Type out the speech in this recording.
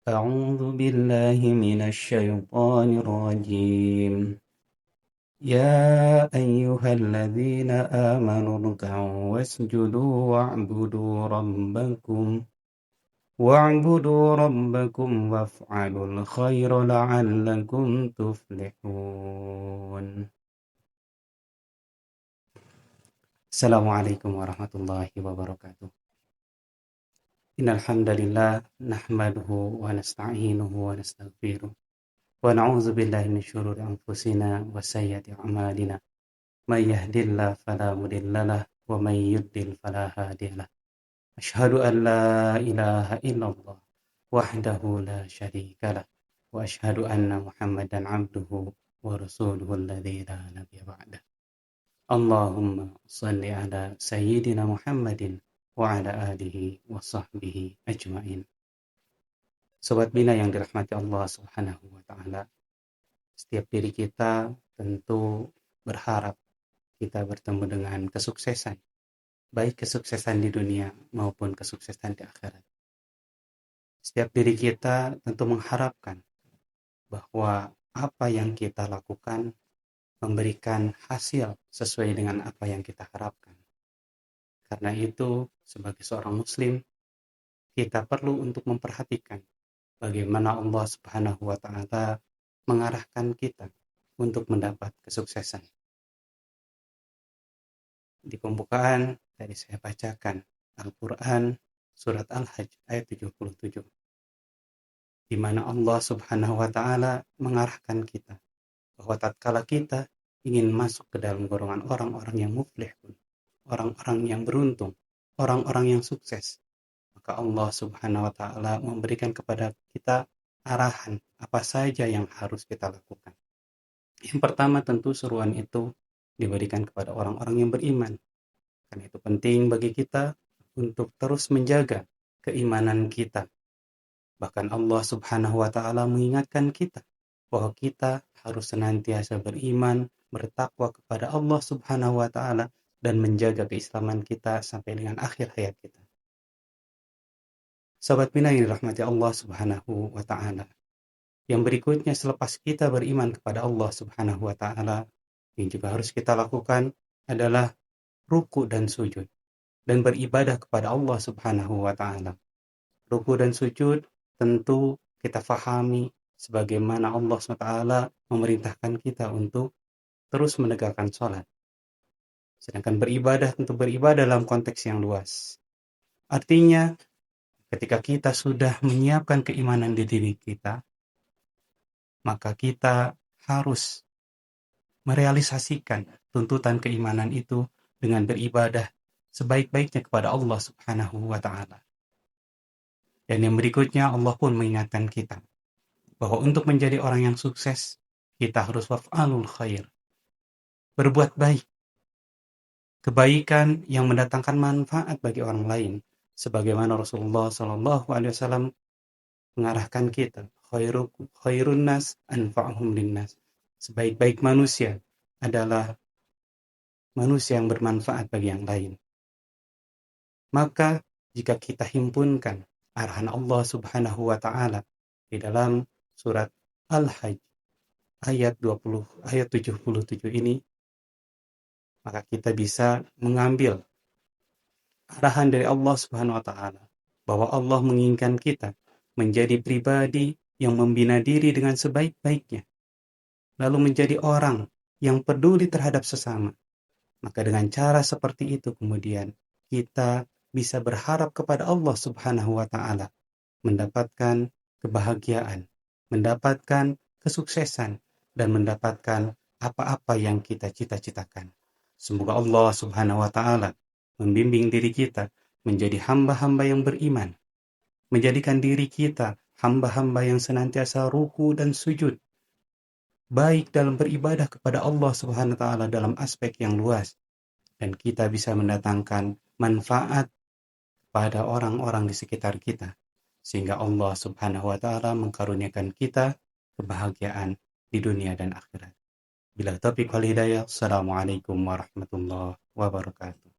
أعوذ بالله من الشيطان الرجيم. يا أيها الذين آمنوا اركعوا واسجدوا واعبدوا ربكم وافعلوا الخير لعلكم تفلحون. السلام عليكم ورحمة الله وبركاته. إن الحمد لله نحمده ونستعينه ونستغفره ونعوذ بالله من شرور أنفسنا وسيئات أعمالنا. من يهد الله فلا مضل له ومن يضلل فلا هادي له. أشهد أن لا إله إلا الله وحده لا شريك له وأشهد أن محمدا عبده ورسوله الذي لا نبي بعده. اللهم صل على سيدنا محمد وعلى آله وصحبه أجمعين. Sobat Bina yang dirahmati Allah Subhanahu wa Ta'ala, setiap diri kita tentu berharap kita bertemu dengan kesuksesan, baik kesuksesan di dunia maupun kesuksesan di akhirat. Setiap diri kita tentu mengharapkan bahwa apa yang kita lakukan memberikan hasil sesuai dengan apa yang kita harapkan. Karena itu, sebagai seorang muslim, kita perlu untuk memperhatikan bagaimana Allah Subhanahu wa Ta'ala mengarahkan kita untuk mendapat kesuksesan. Di pembukaan tadi saya bacakan Al-Quran surat Al-Hajj ayat 77, di mana Allah Subhanahu wa Ta'ala mengarahkan kita bahwa tatkala kita ingin masuk ke dalam golongan orang-orang yang muflihun, orang-orang yang beruntung, orang-orang yang sukses, maka Allah Subhanahu wa Ta'ala memberikan kepada kita arahan apa saja yang harus kita lakukan. Yang pertama, tentu seruan itu diberikan kepada orang-orang yang beriman. Karena itu penting bagi kita untuk terus menjaga keimanan kita. Bahkan Allah Subhanahu wa Ta'ala mengingatkan kita bahwa kita harus senantiasa beriman, bertakwa kepada Allah Subhanahu wa Ta'ala, dan menjaga keislaman kita sampai dengan akhir hayat kita. Sahabat Bina yang dirahmati Allah Subhanahu wa Ta'ala, yang berikutnya selepas kita beriman kepada Allah Subhanahu wa Ta'ala, yang juga harus kita lakukan adalah ruku dan sujud dan beribadah kepada Allah Subhanahu wa Ta'ala. Ruku dan sujud tentu kita fahami sebagaimana Allah SWT memerintahkan kita untuk terus menegakkan sholat. Sedangkan beribadah tentu beribadah dalam konteks yang luas. Artinya, ketika kita sudah menyiapkan keimanan di diri kita, maka kita harus merealisasikan tuntutan keimanan itu dengan beribadah sebaik-baiknya kepada Allah Subhanahu wa Ta'ala. Dan yang berikutnya, Allah pun mengingatkan kita bahwa untuk menjadi orang yang sukses, kita harus waf'alul khair, berbuat baik, kebaikan yang mendatangkan manfaat bagi orang lain, sebagaimana Rasulullah SAW mengarahkan kita, khairun nas anfa'uhum linnas, sebaik-baik manusia adalah manusia yang bermanfaat bagi yang lain. Maka jika kita himpunkan arahan Allah Subhanahu wa Ta'ala di dalam surat Al-Hajj ayat 77 ini, maka kita bisa mengambil arahan dari Allah Subhanahu wa Ta'ala bahwa Allah menginginkan kita menjadi pribadi yang membina diri dengan sebaik-baiknya, lalu menjadi orang yang peduli terhadap sesama. Maka dengan cara seperti itu kemudian kita bisa berharap kepada Allah Subhanahu wa Ta'ala mendapatkan kebahagiaan, mendapatkan kesuksesan, dan mendapatkan apa-apa yang kita cita-citakan. Semoga Allah Subhanahu wa Ta'ala membimbing diri kita menjadi hamba-hamba yang beriman, menjadikan diri kita hamba-hamba yang senantiasa ruku dan sujud, baik dalam beribadah kepada Allah Subhanahu wa Ta'ala dalam aspek yang luas, dan kita bisa mendatangkan manfaat pada orang-orang di sekitar kita, sehingga Allah Subhanahu wa Ta'ala mengkaruniakan kita kebahagiaan di dunia dan akhirat. Bila taufiq wal hidayah, assalamualaikum warahmatullahi wabarakatuh.